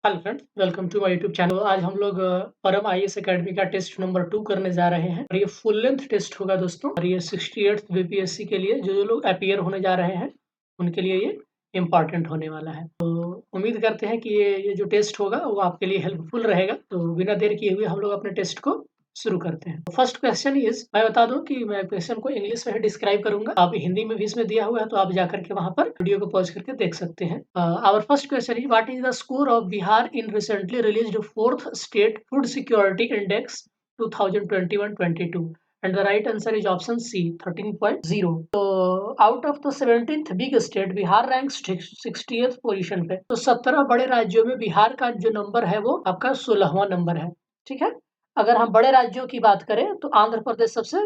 Hello friends, welcome to my YouTube channel. आज हम लोग परम आईएएस एकेडमी का टेस्ट नंबर 2 करने जा रहे हैं और ये फुल लेंथ टेस्ट होगा दोस्तों। और ये 68th बीपीएससी के लिए जो लोग अपीयर होने जा रहे हैं उनके लिए ये इम्पॉर्टेंट होने वाला है। तो उम्मीद करते हैं कि ये जो टेस्ट होगा वो आपके लिए हेल्पफुल रहेगा। तो बिना देर किए हुए हम लोग अपने टेस्ट को शुरू करते हैं। फर्स्ट क्वेश्चन इज, मैं बता दूं कि मैं क्वेश्चन को इंग्लिश में ही डिस्क्राइब करूंगा। आप हिंदी में भी इसमें दिया हुआ है, तो आप जाकर के वहां पर वीडियो को पॉज करके देख सकते हैं। Our first question is, what is the score of Bihar in recently released fourth state food security index 2021-22? And the right answer is option C, 13.0. तो out of the 17th big state, Bihar ranks 60th position पे। तो 17 बड़े राज्यों में बिहार का जो number है वो आपका 16वां नंबर है। ठीक है। अगर हम बड़े राज्यों की बात करें तो आंध्र प्रदेश सबसे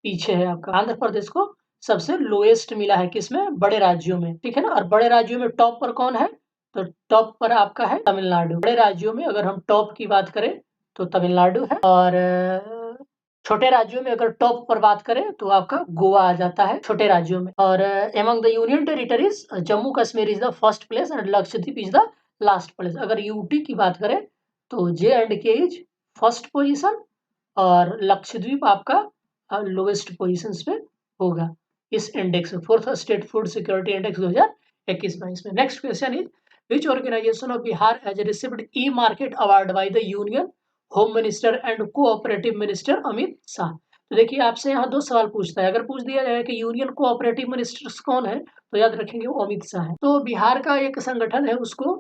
पीछे है। आपका आंध्र प्रदेश को सबसे लोएस्ट मिला है किसमें? बड़े राज्यों में। ठीक है ना। और बड़े राज्यों में टॉप पर कौन है? तो टॉप पर आपका है तमिलनाडु। बड़े राज्यों में अगर हम टॉप की बात करें तो तमिलनाडु है। और छोटे राज्यों में अगर टॉप पर बात करें तो आपका गोवा आ जाता है छोटे राज्यों में। और among the union territories Jammu Kashmir is the first place and Lakshadweep is the last place. अगर यूटी की बात करें तो जे एंड के इज फर्स्ट पोजीशन और लक्षद्वीप आपका लोवेस्ट पोजीशन पे होगा इस इंडेक्स में, fourth state food security index 2021-22 में। Next question is, which organisation of Bihar has received e market award by the union home minister and cooperative minister Amit Shah? तो देखिए, आपसे यहाँ दो सवाल पूछता है। अगर पूछ दिया जाए कि यूनियन कोऑपरेटिव मिनिस्टर्स कौन है, तो याद रखेंगे वो अमित शाह है। तो बिहार का एक संगठन है, उसको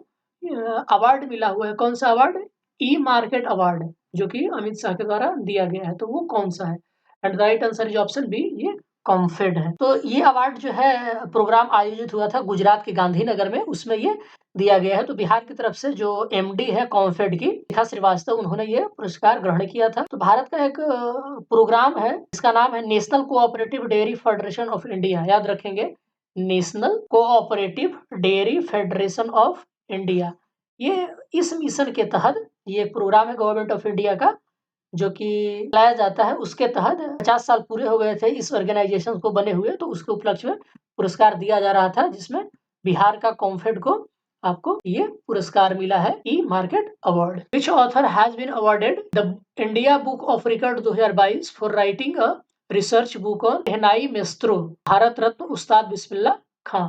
अवार्ड मिला हुआ है। कौन सा अवार्ड? ई मार्केट अवार्ड, जो कि अमित शाह के द्वारा दिया गया है। तो वो कौन सा है? And the right answer is option B, ये कॉम्फेड है। तो ये अवार्ड जो है, प्रोग्राम आयोजित हुआ था गुजरात के गांधीनगर में, उसमें ये दिया गया है। तो बिहार की तरफ से जो एमडी है कॉम्फेड की, शिखा श्रीवास्तव, उन्होंने ये पुरस्कार ग्रहण किया था। तो भारत का एक प्रोग्राम है, इसका नाम है national cooperative dairy federation of India. याद रखेंगे, national cooperative dairy federation of India. ये इस मिशन के तहत ये प्रोग्राम है गवर्नमेंट ऑफ इंडिया का, जो कि लाया जाता है। उसके तहत 50 साल पूरे हो गए थे इस ऑर्गेनाइजेशन को बने हुए, तो उसके उपलक्ष्य में पुरस्कार दिया जा रहा था, जिसमें बिहार का कॉम्फेड को आपको ये पुरस्कार मिला है, E market award. Which author has been awarded the India Book of Record 2022 for writing a research book on shehnai maestro, Bharat Ratna Ustad Bismillah खां।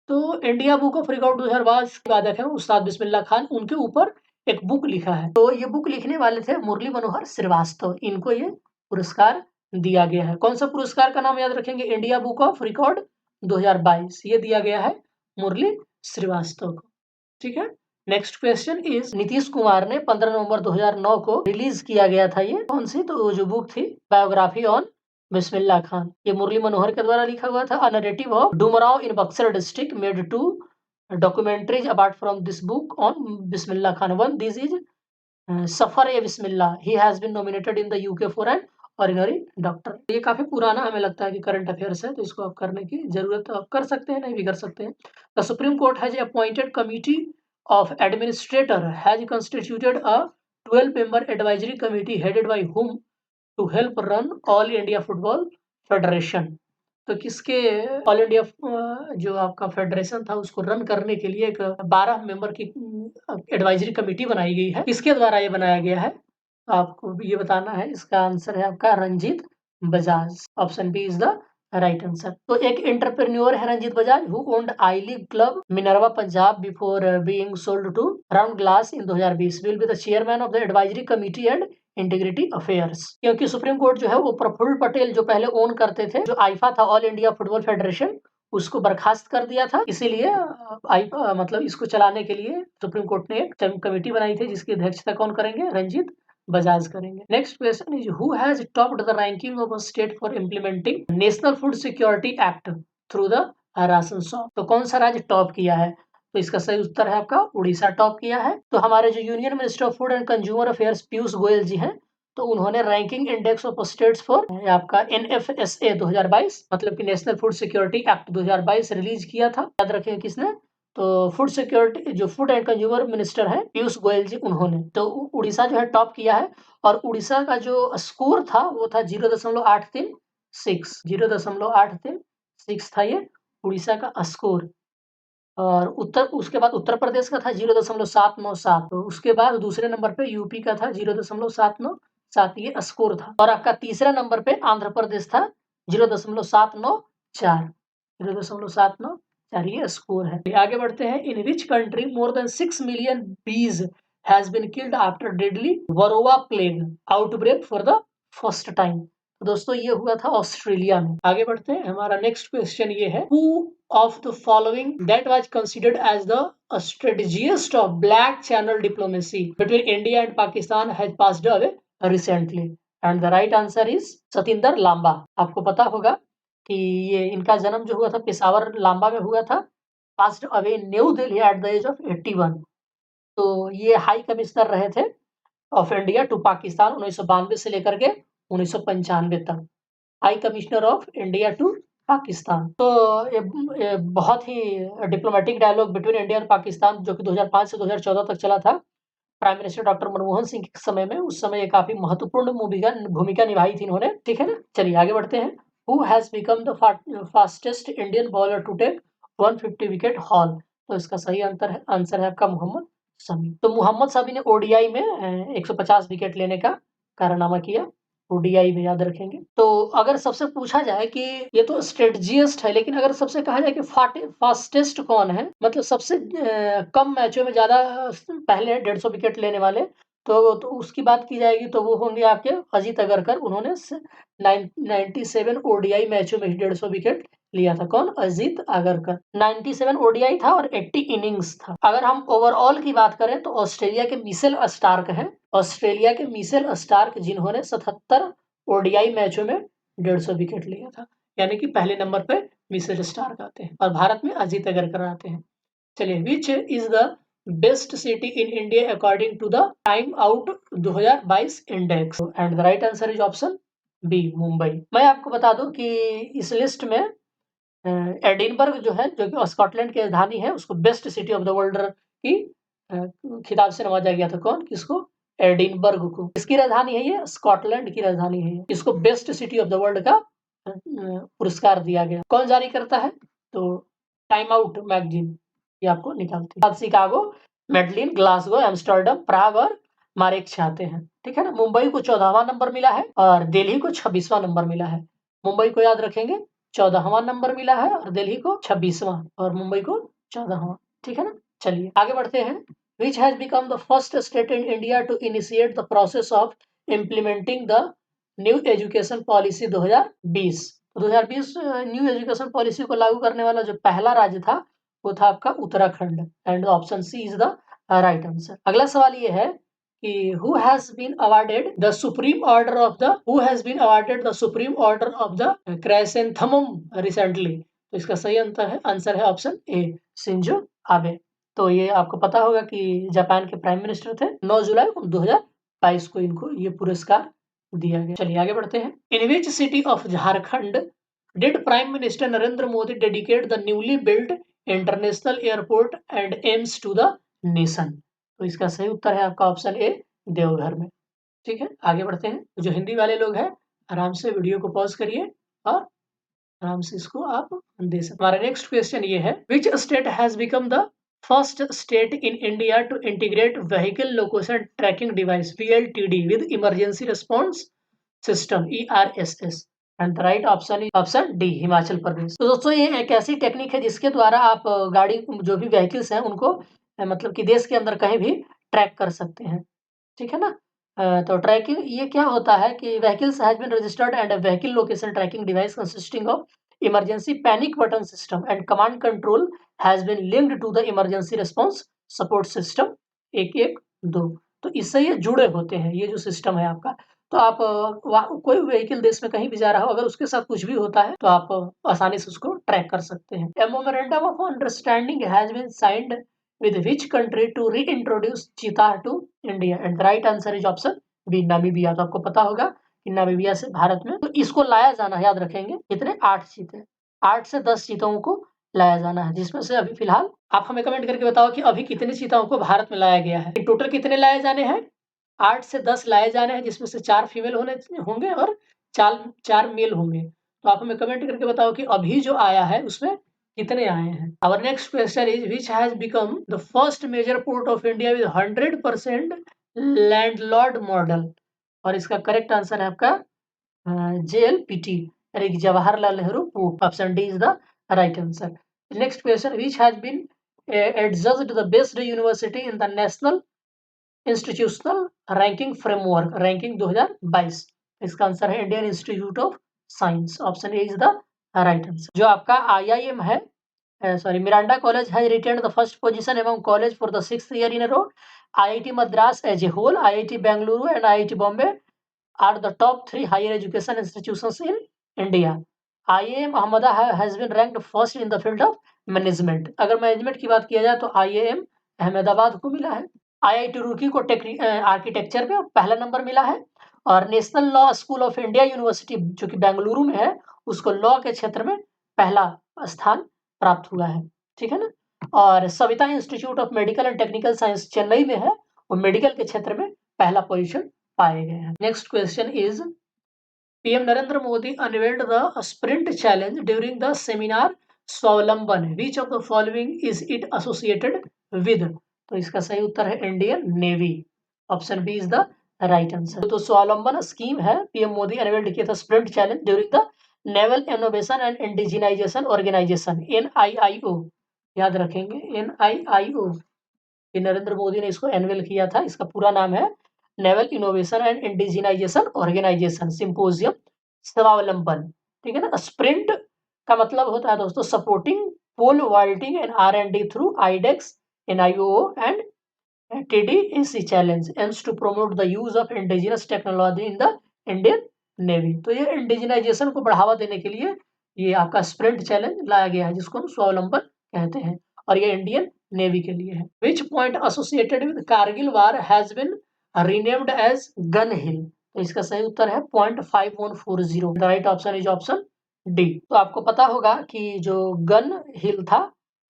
तो इंडिया बुक ऑफ रिकॉर्ड 2022 के साधक है उस्ताद बिस्मिल्लाह खान, उनके ऊपर एक बुक लिखा है। तो ये बुक लिखने वाले थे मुरली मनोहर श्रीवास्तव, इनको ये पुरस्कार दिया गया है। कौन सा पुरस्कार का नाम याद रखेंगे? इंडिया बुक ऑफ रिकॉर्ड 2022, ये दिया गया है मुरली श्रीवास्तव को। ठीक है। Next question is, Nitish Kumar ने 15 नवंबर 2009 को रिलीज किया गया था, ये कौन सी? तो जो बुक थी, बायोग्राफी ऑन बिस्मिल्लाह खान, ये मुरली मनोहर के द्वारा लिखा हुआ था। A narrative of Dumraon in Buxar district made two documentaries apart from this book on Bismillah Khan. One, this is Safar A Bismillah. He has been nominated in the UK for an ordinary doctor. ये काफी पुराना हमें लगता है कि current affairs है, तो इसको आप करने की जरूरत, आप कर सकते हैं, नहीं भी कर सकते हैं। The supreme court has appointed committee of administrator has constituted a 12 member advisory committee headed by whom to help run all India football federation. तो किसके ऑल इंडिया जो आपका फेडरेशन था उसको रन करने के लिए एक 12 मेंबर की एडवाइजरी कमेटी बनाई गई है। किसके द्वारा ये बनाया गया है आपको ये बताना है। इसका आंसर है आपका Ranjit Bajaj. Option B is the right answer. तो एक एंटरप्रेन्योर है Ranjit Bajaj, who owned I league club Minerva Punjab before being sold to RoundGlass in 2020, will be the chairman of the advisory committee and integrity affairs. क्योंकि supreme court जो है वो प्रफुल्ल पटेल जो पहले own करते थे, जो आईफा था, ऑल इंडिया फुटबॉल फेडरेशन, उसको बर्खास्त कर दिया था। इसीलिए आईफा मतलब इसको चलाने के लिए सुप्रीम कोर्ट ने एक कमेटी बनाई थी, जिसकी अध्यक्षता कौन करेंगे? रंजीत बजाज करेंगे। Next question is, who has topped the ranking of a state for implementing national food security act through the ration shop? तो कौन सा राज्य टॉप किया है? तो इसका सही उत्तर है आपका उड़ीसा टॉप किया है। तो हमारे जो union minister of food and consumer affairs Piyush Goyal ji हैं, तो उन्होंने ranking index of states for आपका एनएफएसए 2022 मतलब कि national food security act 2022 release किया था। याद रखें किसने? तो फूड सिक्योरिटी जो फूड एंड कंज्यूमर मिनिस्टर हैं पीयूष गोयल जी, उन्होंने। तो उड़ीसा जो है टॉप किया है। और उड़ीसा का जो स्कोर था वो था 0.836 0.836 था ये उड़ीसा का स्कोर। और उसके बाद उत्तर प्रदेश का था 0.797। तो उसके बाद दूसरे नंबर पे यूपी का था 0.797, ये स्कोर था। और आपका तीसरा नंबर पे आंध्र प्रदेश था 0.794, 0.794 ये स्कोर है। आगे बढ़ते हैं। In which country more than 6 million bees has been killed after deadly varroa plague outbreak for the first time. दोस्तों ये हुआ था ऑस्ट्रेलिया में। आगे बढ़ते हैं। हमारा नेक्स्ट क्वेश्चन ये है, who of the following that was considered as the strategist of black channel diplomacy between India and Pakistan has passed away recently? And the right answer is Satinder Lambah. आपको पता होगा कि ये इनका जन्म जो हुआ था पेशावर लांबा में हुआ था, passed away in new Delhi at the age of 81। तो ये हाई कमिश्नर रहे थे ऑफ इंडिया टू पाकिस्तान 1992 से लेकर के 1995 तक, high commissioner of India to Pakistan. तो ये बहुत ही डिप्लोमेटिक डायलॉग बिटवीन इंडिया और पाकिस्तान जो कि 2005 से 2014 तक चला था, prime minister doctor Manmohan Singh के समय में। उस समय ये काफी महत्वपूर्ण भूमिका निभाई थी इन्होंने, ठीक है ना। चलिए आगे बढ़ते हैं। Who has become the fastest Indian bowler to take 150 wicket haul? तो इसका सही आंसर है आपका मोहम्मद शमी। तो मोहम्मद शमी ने ओडीआई में 150 विकेट लेने का कारनामा किया, ओडीआई में याद रखेंगे। तो अगर सबसे पूछा जाए कि ये तो स्ट्रेटजिस्ट है, लेकिन अगर सबसे कहा जाए कि फास्टेस्ट कौन है, मतलब सबसे कम मैचों में ज्यादा पहले 150 विकेट लेने वाले, तो उसकी बात की जाएगी तो वो होंगे आपके अजीत अगरकर। उन्होंने 97 ओडीआई मैचों में 150 विकेट लिया था। कौन? अजीत आगरकर। 97 ओडीआई था और 80 इनिंग्स था। अगर हम ओवरऑल की बात करें तो ऑस्ट्रेलिया के मिशेल स्टार्क हैं, ऑस्ट्रेलिया के मिशेल स्टार्क, जिन्होंने 77 ओडीआई मैचों में 150 विकेट लिया था। यानी कि पहले नंबर पे मिशेल स्टार्क आते हैं और भारत में अजीत अगरकर आते हैं। चलिए, which is the best city in India according to the Time Out 2022 index? And the right answer is option B, Mumbai. मैं आपको बता दूं कि इस लिस्ट में एडिनबर्ग जो है, जो कि स्कॉटलैंड की राजधानी है, उसको best city of the world की खिताब से नवाजा गया था। कौन? किसको? एडिनबर्ग को। किसकी राजधानी है ये? स्कॉटलैंड की राजधानी है। इसको best city of the world का पुरस्कार दिया गया। कौन जारी करता है? तो टाइम आउट मैगजीन ये आपको निकालती है। शिकागो, मेडलिन, ग्लासगो, एम्स्टर्डम, प्राग और मारेक्स आते हैं, ठीक है ना। मुंबई को 14वां नंबर मिला है और दिल्ली को 26वां नंबर मिला है। मुंबई को याद रखेंगे 14वां नंबर मिला है और दिल्ली को 26वां और मुंबई को 14वां, ठीक है ना। चलिए आगे बढ़ते हैं। Which has become the first state in India to initiate the process of implementing the new education policy 2020? 2020 new education policy को लागू करने वाला जो पहला राज्य था वो था आपका Uttarakhand. And option C is the right answer. अगला सवाल ये है कि who has been awarded the supreme order of the chrysanthemum recently? तो इसका सही आंसर है ऑप्शन ए, शिंजो आबे। तो ये आपको पता होगा कि जापान के प्राइम मिनिस्टर थे। 9 जुलाई 2022 को इनको ये पुरस्कार दिया गया। चलिए आगे बढ़ते हैं। In which city of Jharkhand did prime minister Narendra Modi dedicate the newly built international airport and AIIMS to the nation? तो इसका सही उत्तर है आपका ऑप्शन ए, देवघर में, ठीक है। आगे बढ़ते हैं। जो हिंदी वाले लोग हैं आराम से वीडियो को पॉज करिए और आराम से इसको आप दे सकते। हमारा नेक्स्ट क्वेश्चन ये है, which state has become the first state in India to integrate vehicle location tracking device VLTD with emergency response system ERSS? And the right option is option D, Himachal Pradesh. तो दोस्तों ये एक ऐसी टेक्निक है जिसके द्वारा आप गाड़ी जो भी व्हीकल्स हैं उनको मतलब कि देश के अंदर कहीं भी ट्रैक कर सकते हैं, ठीक है ना। तो ट्रैकिंग ये क्या होता है कि vehicles has been registered and vehicle location tracking device consisting of emergency panic button system and command control has been linked to the emergency response support system 112। तो इससे ये जुड़े होते हैं, ये जो सिस्टम है आपका। तो आप कोई व्हीकल देश में कहीं भी जा रहा हो, अगर उसके साथ कुछ भी होता है तो आप आसानी से उसको ट्रैक कर सकते हैं। A memorandum of understanding has been signed with which country to reintroduce cheetah to India? And the right answer is option B, Namibia. तो आपको पता होगा कि नामीबिया से भारत में तो इसको लाया जाना है, याद रखेंगे कितने? 8 चीते, 8 से 10 चीतों को लाया जाना है, जिसमें से अभी फिलहाल आप हमें कमेंट करके बताओ कि अभी कितने चीताओं को भारत में लाया गया है। टोटल कितने लाए जाने हैं? 8 से 10 लाए जाने हैं, जिसमें से 4 फीमेल होंगे और 4 मेल होंगे। तो आप हमें कमेंट करके बताओ कि अभी जो आया है उसमें कितने आए हैं? Our next question is which has become the first major port of India with 100% landlord model? और इसका करेक्ट आंसर है आपका JLPT, यानी कि Jawaharlal Nehru port. Option D is the right answer. Next question, which has been adjudged the best university in the national institutional ranking framework, ranking 2022? इसका answer है Indian institute of science. Option A is the right answer. जो आपका IIM है, Miranda College has retained the first position among college for the 6th year in a row. IIT Madras as a whole, IIT Bangalore and IIT Bombay are the top 3 higher education institutions in India. IIM Ahmedabad has been ranked first in the field of management. अगर management की बात किया जाए तो IIM Ahmedabad को मिला है। IIT Roorkee को आर्किटेक्चर में पहला नंबर मिला है, और national law school of India university जो कि बेंगलुरु में है, उसको लॉ के क्षेत्र में पहला स्थान प्राप्त हुआ है। ठीक है ना। और Savita institute of medical and technical science Chennai में है, वो मेडिकल के क्षेत्र में पहला पोजीशन पाए गए हैं। Next question is PM Narendra Modi unveiled the sprint challenge during the seminar Swavalamban, which of the following is it associated with? तो इसका सही उत्तर है Indian navy. Option B is the right answer. तो स्वावलंबन स्कीम है, PM मोदी अनवेल्ड किया था sprint challenge during the naval innovation and indigenisation organisation, NIIO, याद रखेंगे NIIO। ये नरेंद्र मोदी ने इसको एनवेल किया था। इसका पूरा नाम है naval innovation and indigenisation organisation symposium Swavlamban. ठीक है ना। स्प्रिंट का मतलब होता है दोस्तों supporting pole vaulting and R&D through iDEX, NIO and TDAC challenge aims to promote the use of indigenous technology in the Indian Navy. तो ये इंडिजिनाइजेशन को बढ़ावा देने के लिए ये आपका स्प्रिंट चैलेंज लाया गया है, जिसको हम स्वावलंबन कहते हैं, और ये इंडियन नेवी के लिए है। Which point associated with Kargil war has been renamed as gun hill? तो इसका सही उत्तर है point 5140। The right option is option D. तो आपको पता होगा कि जो गन हिल था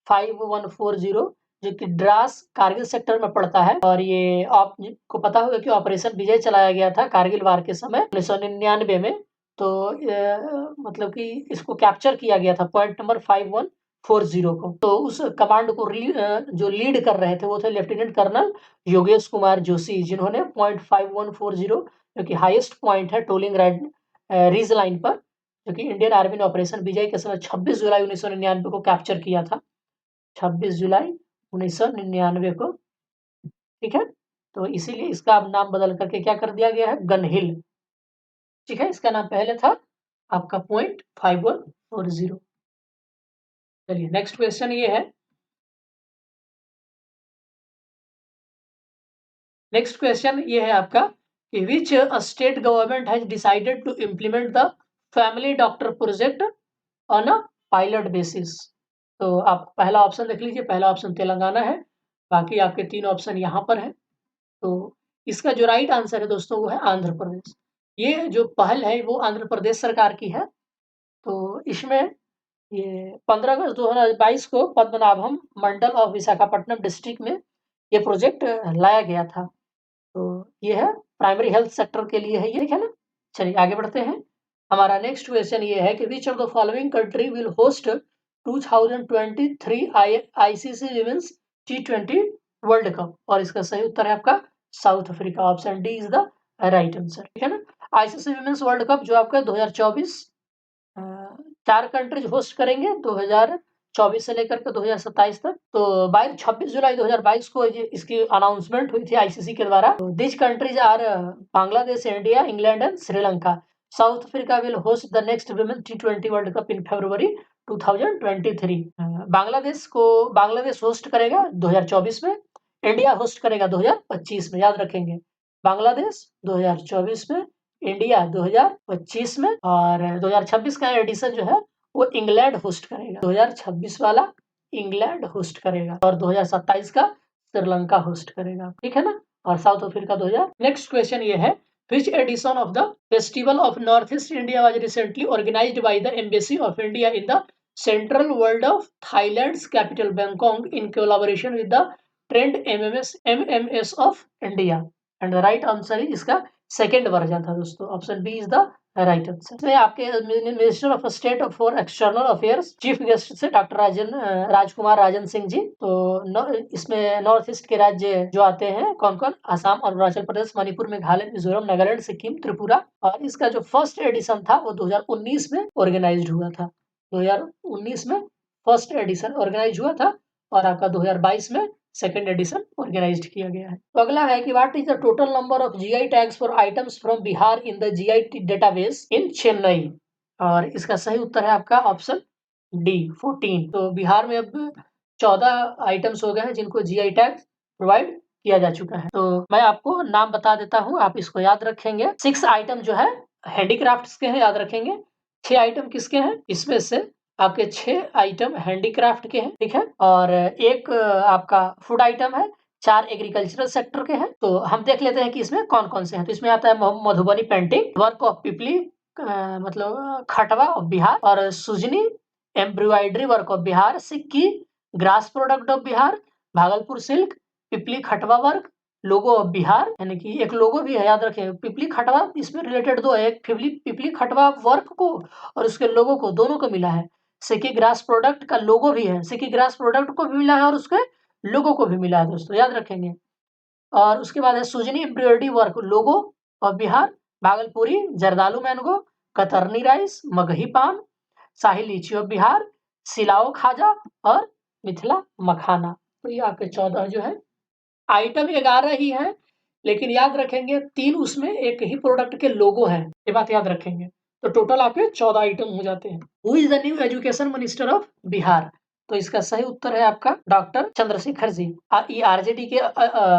5140, जो कि द्रास कारगिल सेक्टर में पड़ता है, और ये आपको पता होगा कि ऑपरेशन विजय चलाया गया था कारगिल वार के समय 1999 में। तो मतलब कि इसको कैप्चर किया गया था पॉइंट नंबर 5140 को। तो उस कमांड को जो लीड कर रहे थे वो थे लेफ्टिनेंट कर्नल योगेश कुमार जोशी, जिन्होंने पॉइंट 5140 जो कि हाईएस्ट पॉइंट है टोलिंग रिज लाइन पर, जो कि इंडियन आर्मी ने ऑपरेशन विजय के समय 26 जुलाई 1999 को कैप्चर किया था। 26 जुलाई 1999 को। ठीक है। तो इसीलिए इसका अब नाम बदल करके क्या कर दिया गया है, गन हिल। ठीक है। इसका नाम पहले था आपका पॉइंट 5140। चलिए नेक्स्ट क्वेश्चन ये है। नेक्स्ट क्वेश्चन ये है आपका कि which state government has decided to implement the family doctor project on a pilot basis? तो आप पहला ऑप्शन देख लीजिए। पहला ऑप्शन तेलंगाना है, बाकी आपके 3 ऑप्शन यहाँ पर है। तो इसका जो राइट आंसर है दोस्तों वो है आंध्र प्रदेश। ये जो पहल है वो आंध्र प्रदेश सरकार की है। तो इसमें ये 15 अगस्त 2022 को पद्मनाभम मंडल ऑफ विशाखापट्टनम डिस्ट्रिक्ट में ये प्रोजेक्ट लाया गया था। तो ये है प्राइमरी हेल्थ सेक्टर के लिए है ये, ठीक है ना। चलिए आगे बढ़ते हैं। हमारा नेक्स्ट क्वेश्चन ये है कि which of the following country will host 2023 ICC women's T20 world cup? और इसका सही उत्तर है आपका south Africa. Option D is the right answer. ठीक है ना। ICC विमेंस वर्ल्ड कप जो आपका 2024 4 कंट्रीज होस्ट करेंगे 2024 से लेकर के 2027 तक। तो 26 जुलाई 2022 को इसकी अनाउंसमेंट हुई थी ICC के द्वारा। This countries are Bangladesh, India, England and Sri Lanka. South Africa will host the next women T20 world cup in February 2023। Bangladesh host करेगा 2024 में, इंडिया होस्ट करेगा 2025 में। याद रखेंगे, बांग्लादेश 2024 में, इंडिया 2025 में, और 2026 का एडिशन जो है वो इंग्लैंड होस्ट करेगा। 2026 वाला इंग्लैंड होस्ट करेगा और 2027 का श्रीलंका होस्ट करेगा। ठीक है ना। और साउथ अफ्रीका 2000। नेक्स्ट क्वेश्चन ये है which edition of the Festival of Northeast India was recently organized by the Embassy of India in the Central World of Thailand's capital Bangkok in collaboration with the Trend MMS of India? And the right answer is इसका second version था दोस्तों। Option B is the right answer. इसमें आपके minister of state for external affairs chief guest से doctor Rajkumar Rajan Singh ji. तो इसमें north east के राज्य जो आते हैं कौन कौन, असम, अरुणाचल प्रदेश, मणिपुर, मेघालय, मिजोरम, नागालैंड, सिक्किम, त्रिपुरा। और इसका जो फर्स्ट एडिशन था वो 2019 में ऑर्गेनाइज हुआ था। 2019 में फर्स्ट एडिशन ऑर्गेनाइज हुआ था और आपका 2022 में सेकेंड एडिशन ऑर्गेनाइज्ड किया गया है। तो अगला है कि what is the total number of GI tags for items from Bihar in the GI database इन चेन्नई। और इसका सही उत्तर है आपका ऑप्शन डी 14। तो बिहार में अब 14 आइटम्स हो गए हैं जिनको जीआई टैग प्रोवाइड किया जा चुका है। तो मैं आपको नाम बता देता हूँ, आप इसको याद रखेंगे। 6 आइटम जो है हैंडीक्राफ्ट्स के हैं, याद रखेंगे। 6 आइटम किसके हैं, इसमें से आपके 6 आइटम हैंडीक्राफ्ट के हैं, ठीक है। और एक आपका फूड आइटम है, 4 एग्रीकल्चरल सेक्टर के हैं। तो हम देख लेते हैं कि इसमें कौन कौन से हैं। तो इसमें आता है Madhubani painting, work of Pipli मतलब खटवा ऑफ बिहार, और Sujani embroidery work of Bihar, Sikki grass product of Bihar, Bhagalpur silk, Pipli Khatwa work, logo of Bihar, यानी कि एक लोगो भी है, याद रखें। पिपली खटवा इसमें रिलेटेड 2 है, एक पिपली खटवा वर्क को और उसके लोगो को दोनों को मिला है। सिक्की ग्रास प्रोडक्ट का लोगो भी है, सिक्की ग्रास प्रोडक्ट को भी मिला है और उसके लोगो को भी मिला है दोस्तों, याद रखेंगे। और उसके बाद है Sujani embroidery work logo of Bihar, Bhagalpuri Zardalu mango, Katarni rice, Magahi पान, शाही लीची ऑफ बिहार, सिलाओ खाजा और मिथिला मखाना। तो ये आपके 14 जो है आइटम 11 ही है, लेकिन याद रखेंगे 3 उसमें एक ही प्रोडक्ट के लोगो हैं, ये बात याद रखेंगे। तो टोटल आपके 14 आइटम हो जाते हैं। Who is the new education minister of Bihar. तो इसका सही उत्तर है आपका डॉक्टर चंद्रशेखर जी। ये आरजेडी के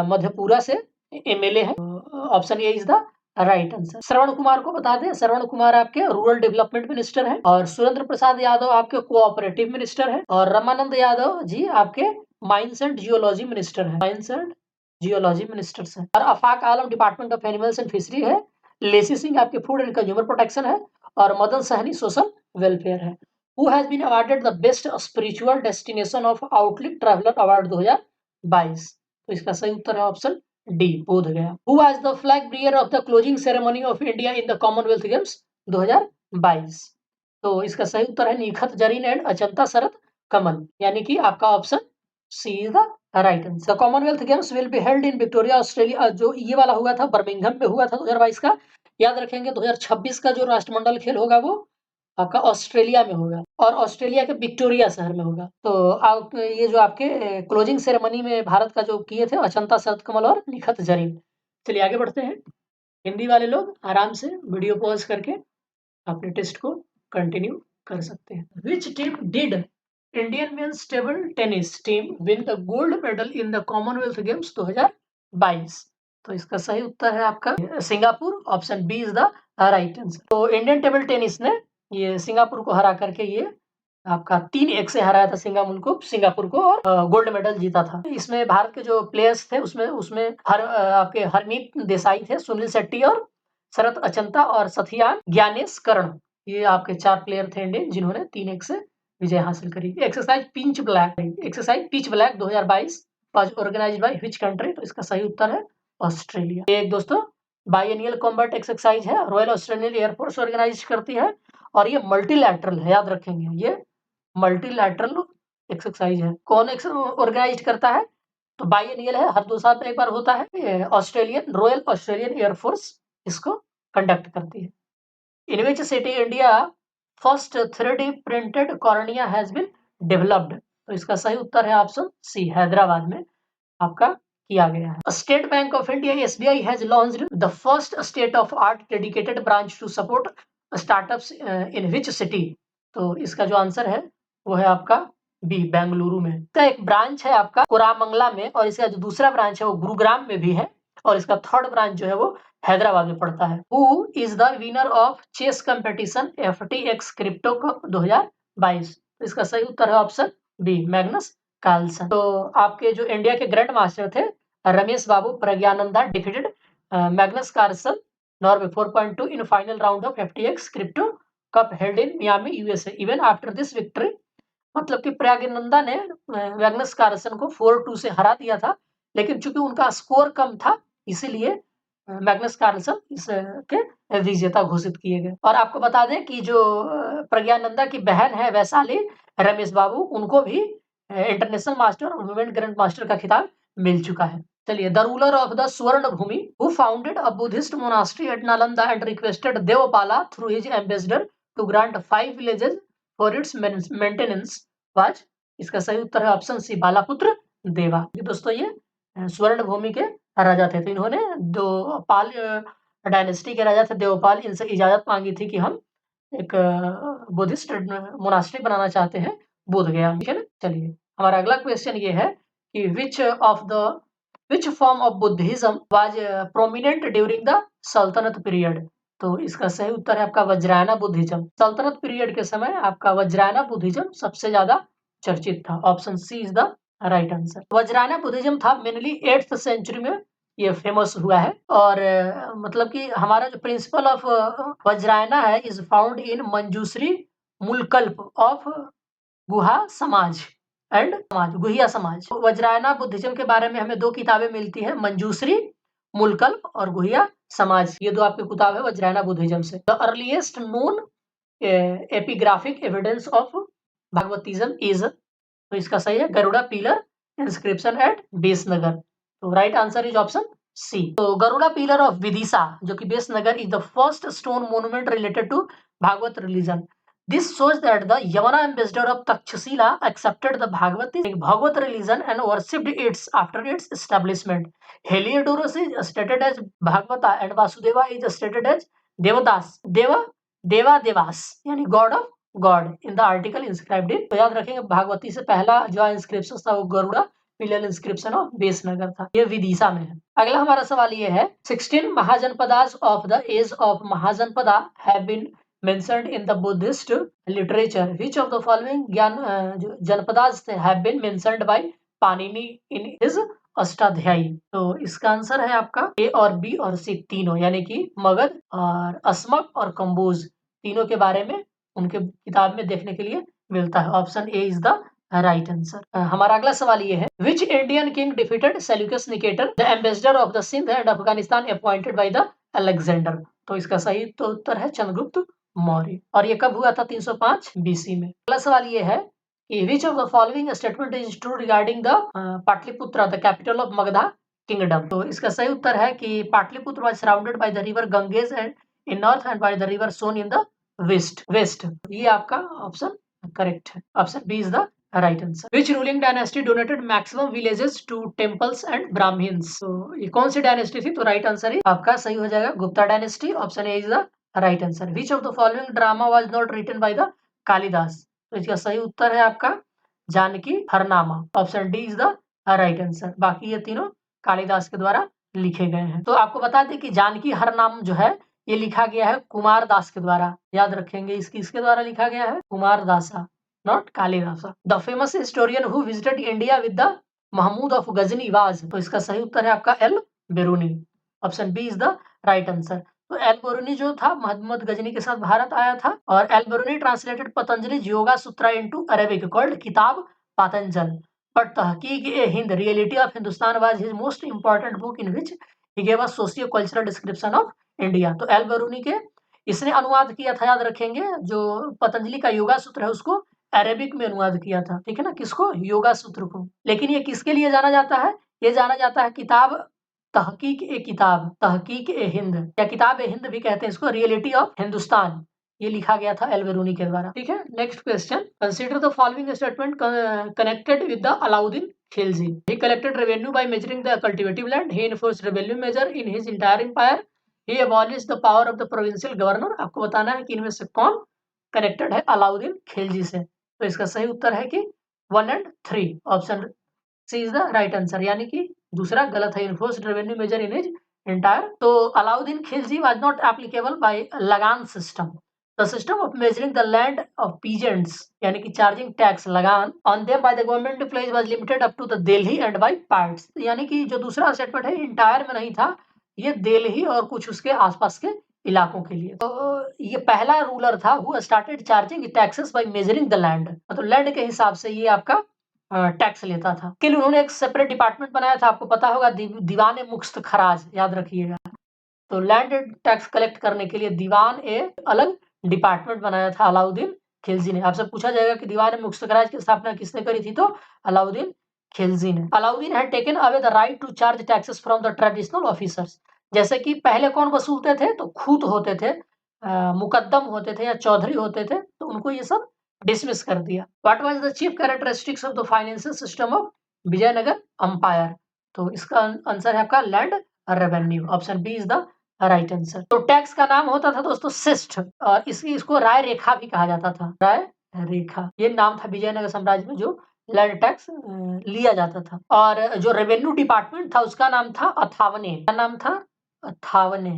मधेपुरा से एमएलए है। Option A is the right answer. Shravan Kumar को बता दें, श्रवण कुमार आपके रूरल डेवलपमेंट मिनिस्टर है। और सुरेंद्र प्रसाद यादव आपके कोऑपरेटिव मिनिस्टर है। और रमानंद यादव जी आपके माइंस एंड जियोलॉजी मिनिस्टर है, माइंस एंड जियोलॉजी मिनिस्टर्स है। और Afaq Alam department of animals and fishery है। लेसी सिंह आपके फूड एंड कंज्यूमर प्रोटेक्शन है। और मदन सहनी सोशल वेलफेयर है। Who has been awarded the best spiritual destination of Outlook Traveller award 2022। तो इसका सही उत्तर है ऑप्शन डी बोध गया। Who was the flag bear of the closing ceremony of India in the Commonwealth Games 2022। तो इसका सही उत्तर है निखत जरीन एंड अचंता शरद कमल, यानी कि आपका option C is the right answer. The Commonwealth Games will be held in Victoria Australia. जो ये वाला हुआ था बर्मिंघम में हुआ था 2022 का, याद रखेंगे। 2026 का जो राष्ट्रमंडल खेल होगा वो आपका ऑस्ट्रेलिया में होगा और ऑस्ट्रेलिया के विक्टोरिया शहर में होगा। तो आप ये जो आपके क्लोजिंग सेरेमनी में भारत का जो किए थे अचंता शरद कमल और निखत जरीन। चलिए आगे बढ़ते हैं। हिंदी वाले लोग आराम से वीडियो पॉज करके अपने टेस्ट को कंटिन्यू कर सकते हैं। Which team did Indian men's table tennis team win the gold medal in the Commonwealth Games 2022। तो इसका सही उत्तर है आपका Singapore. Option B is the right answer. तो इंडियन टेबल टेनिस ने ये सिंगापुर को हरा करके ये आपका 3-1 से हराया था सिंगापुर को और गोल्ड मेडल जीता था। इसमें भारत के जो प्लेयर्स थे उसमें आपके हरमीत देसाई थे, सुनील शेट्टी और शरत अचंता और सथियान ज्ञानेश कर्ण। ये आपके 4 प्लेयर थे इंडियन जिन्होंने 3-1 से विजय हासिल करी। Exercise pitch black 2022 was organised by which country. तो इसका सही उत्तर है ऑस्ट्रेलिया। एक दोस्तों बायएनियल कॉम्बैट एक्सरसाइज है, रॉयल ऑस्ट्रेलियन एयरफोर्स ऑर्गेनाइज करती है और ये मल्टीलैटरल है, याद रखेंगे। ये मल्टीलैटरल एक्सरसाइज है। कौन ऑर्गेनाइज करता है? तो बायएनियल है, हर 2 साल में एक बार होता है। रॉयल ऑस्ट्रेलियन एयरफोर्स इसको कंडक्ट करती है। In which city India first 3D printed cornea has been developed. तो इसका सही उत्तर है ऑप्शन सी, हैदराबाद में आपका किया गया है। State Bank of India SBI has launched the first state of art dedicated branch to support startups in which city. तो इसका जो आंसर है वो है आपका बी, बेंगलुरु में। इसका एक ब्रांच है आपका कोरामंगला में और इसका जो दूसरा ब्रांच है वो गुरुग्राम में भी है और इसका थर्ड ब्रांच जो है वो हैदराबाद में पड़ता है। Who is the winner of chess competition FTX crypto cup 2022। तो इसका सही उत्तर है ऑप्शन बी, मैग्नस कार्लसन। तो आपके जो इंडिया के ग्रैंड मास्टर थे Ramesh Babu Praggnanandhaa defeated Magnus Carlsen Norway 4.2 in final round of FTX crypto cup held in Miami USA। Even after this victory, मतलब कि प्रज्ञानंदा ने मैग्नस कार्लसन को 4-2 से हरा दिया था, लेकिन चूंकि उनका स्कोर कम था इसीलिए मैग्नस कार्लसन के विजेता घोषित किए गए। और आपको बता दें कि जो प्रज्ञानंदा की बहन है वैशाली रमेश बाबू, उनको भी इंटरनेशनल मास्टर और वुमेन ग्रैंड मास्टर का खिताब मिल चुका है। चलिए, the ruler of the Swarna Bhumi who founded a Buddhist monastery at Nalanda and requested Devapala through his ambassador to grant 5 villages for its maintenance was, इसका सही उत्तर है ऑप्शन सी, बालापुत्र देवा। दोस्तों, ये स्वर्ण भूमि के राजा थे। तो इन्होंने दो पाल डायनेस्टी के राजा थे देवपाल, इनसे इजाजत मांगी थी कि हम एक बुद्धिस्ट मोनास्ट्री बनाना चाहते हैं बोध गया, ठीक है ना। चलिए, हमारा अगला क्वेश्चन ये है कि which form of Buddhism was prominent during the सल्तनत पीरियड। तो इसका सही उत्तर है आपका वज्रायना बुद्धिज्म। सल्तनत पीरियड के समय आपका वज्रायना बुद्धिज्म सबसे ज्यादा चर्चित था। Option C is the right answer. Vajrayana Buddhism था मेनली 8th सेंचुरी में ये फेमस हुआ है। और मतलब कि हमारा जो प्रिंसिपल ऑफ वज्रायना है is found in Manjushri Mulakalpa of Guhya Samaj and गुहिया समाज। वज्रायना बुद्धिज्म के बारे में हमें 2 किताबें मिलती हैं, मंजूश्री मूलकल्प और गुहिया समाज। ये 2 आपकी किताब है वज्रायना बुद्धिज्म से। The earliest known epigraphic evidence of Bhagavatism is, तो इसका सही है Garuda pillar inscription at Besnagar. तो right answer is option C. तो गरुड़ा पिलर ऑफ विदिशा जो कि Besnagar is the first stone monument related to Bhagavata religion. This shows that the Yavana ambassador of Takshashila accepted the Bhagavad religion and worshipped it after its establishment. Heliodorus is stated as Bhagavata and Vasudeva is stated as Devadas, Devas, यानी God of God in the article inscribed in। तो याद रखेंगे भागवती से पहला जो inscription था वो Garuda pillar inscription of Besnagar था, ये विदिशा में है। अगला हमारा सवाल ये है 16 Mahajanapadas of the age of Mahajanapada have been mentioned in the Buddhist literature. Which of the following Janapadas have been mentioned by Panini in his Ashtadhyayi. तो इसका आंसर है आपका ए और बी और सी तीनों, यानी कि मगध और अस्मक और कंबोज, तीनों के बारे में उनके किताब में देखने के लिए मिलता है। Option A is the right answer. हमारा अगला सवाल ये है which Indian king defeated Seleucus Nicator the ambassador of the Sindh and Afghanistan appointed by the Alexander. तो इसका सही तो उत्तर है चंद्रगुप्त मौर्य। और ये कब हुआ था 305 बीसी में। अगला सवाल ये है कि which of the following statement is true regarding the Pataliputra the capital of Magadha kingdom. तो इसका सही उत्तर है कि Pataliputra was surrounded by the river Ganges and in north and by the river Son in the west. ये आपका ऑप्शन करेक्ट है, option B is the right answer. Which ruling dynasty donated maximum villages to temples and Brahmans. तो ये कौन सी dynasty थी। तो right answer है आपका सही हो जाएगा Gupta dynasty. Option A is the right answer. Which of the following drama was not written by the Kalidasa. तो इसका सही उत्तर है आपका Janaki Harnama. Option D is the right answer. बाकी ये तीनों कालिदास के द्वारा लिखे गए हैं। तो आपको बता दें कि जानकी हरनाम जो है ये लिखा गया है कुमार दास के द्वारा। याद रखेंगे इसके द्वारा लिखा गया है Kumar Dasa, not Kalidasa. The famous historian who visited India with the Mahmud of Ghazni was. तो इसका सही उत्तर है आपका Al Beruni. Option B is the right answer. तो एल बेरूनी जो था मोहम्मद गजनी के साथ भारत आया था और Al Beruni translated Patanjali Yoga Sutra into Arabic called Kitab Patanjal. But Tahqiq e Hind reality of Hindustan was his most important book in which he give a socio cultural description of India. तो Al Beruni के इसने अनुवाद किया था, याद रखेंगे, जो पतंजलि का योगा सूत्र है उसको अरेबिक में अनुवाद किया था, ठीक है ना, किसको, योगा सूत्र को। लेकिन ये किसके लिए जाना जाता है, ये जाना जाता है किताब तहकीक ए हिंद या किताब ए हिंद भी कहते हैं इसको, रियलिटी ऑफ हिंदुस्तान, ये लिखा गया था एल बेरूनी के द्वारा, ठीक है। Next question, consider the following statement connected with the Alauddin Khilji. He collected revenue by measuring the cultivative land, he enforced revenue measure in his entire empire, he abolished the power of the provincial governor. आपको बताना है कि इनमें से कौन connected है अलाउद्दीन खिलजी से। तो इसका सही उत्तर है कि 1 और 3। Option C is the right answer, यानी कि दूसरा गलत है, enforced revenue measure in his entire. तो Alauddin Khilji was not applicable by lagaan system, the system of measuring the land of peasants, यानी कि charging tax lagaan on them by the government employees was limited up to the Delhi and by parts. यानी कि जो दूसरा statement है entire में नहीं था, ये दिल्ली और कुछ उसके आसपास के इलाकों के लिए। तो ये पहला रूलर था who started charging taxes bye measuring the land, मतलब लैंड के हिसाब से ये आपका टैक्स लेता था। के लिए उन्होंने एक सेपरेट डिपार्टमेंट बनाया था, आपको पता होगा दीवाने मुक्त खराज, याद रखिएगा। तो लैंड टैक्स कलेक्ट करने के लिए दीवान ए अलग डिपार्टमेंट बनाया था अलाउद्दीन खिलजी ने। आपसे पूछा जाएगा कि दीवान मुश्तकराज की स्थापना किसने करी थी, तो अलाउद्दीन खिलजी ने। Alauddin had taken away the right to charge taxes from the traditional officers. जैसे कि पहले कौन वसूलते थे, तो खूत होते थे, मुकद्दम होते थे या चौधरी होते थे, तो उनको ये सब डिसमिस कर दिया। What was the chief characteristics of the financial system of Vijayanagar empire? तो इसका आंसर है आपका land revenue. Option B is the right answer. तो टैक्स का नाम होता था दोस्तों सिस्ट, और इसको राय रेखा भी कहा जाता था। राय रेखा ये नाम था विजयनगर साम्राज्य में जो लैंड टैक्स लिया जाता था। और जो रेवेन्यू डिपार्टमेंट था उसका नाम था अथावने। क्या नाम था? अथावने।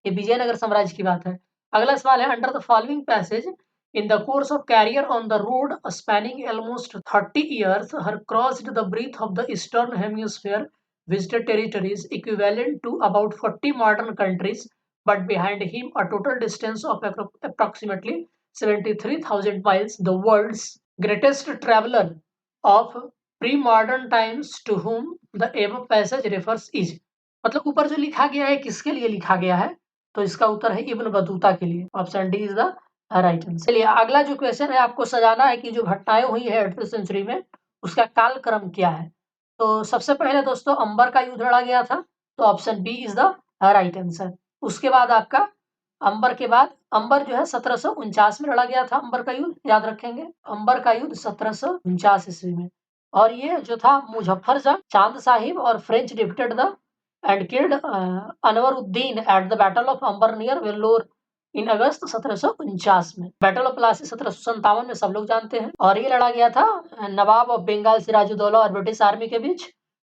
ये विजयनगर साम्राज्य की बात है। अगला सवाल है, under the following passage in the course of career on the road spanning almost 30 years, her crossed the breadth of the eastern hemisphere, visited territories equivalent to about 40 modern countries, but behind him a total distance of approximately 73,000 miles, the world's greatest traveler of pre-modern times to whom the above passage refers is। मतलब ऊपर जो लिखा गया है किसके लिए लिखा गया है, तो इसका उत्तर है इब्न बतूता के लिए। Option D is the right answer. चलिए अगला जो क्वेश्चन है, आपको सजाना है कि जो घटनाएं हुई है 8वीं सेंचुरी में उसका कालक्रम क्या है। तो सबसे पहले दोस्तों अंबर का युद्ध लड़ा गया था, तो option B is the right answer. उसके बाद आपका अंबर के बाद अंबर जो है 1749 में लड़ा गया था। अंबर का युद्ध याद रखेंगे, अंबर का युद्ध 1749 ईस्वी में। और ये जो था मुजफ्फर जंग, चांद साहिब और French defeated the and killed Anwaruddin at the battle of Ambur near Vellore in August 1749 में। बैटल ऑफ प्लासी 1757 में सब लोग जानते हैं। और ये लड़ा गया था नवाब ऑफ बंगाल सिराजुद्दौला और ब्रिटिश आर्मी के बीच।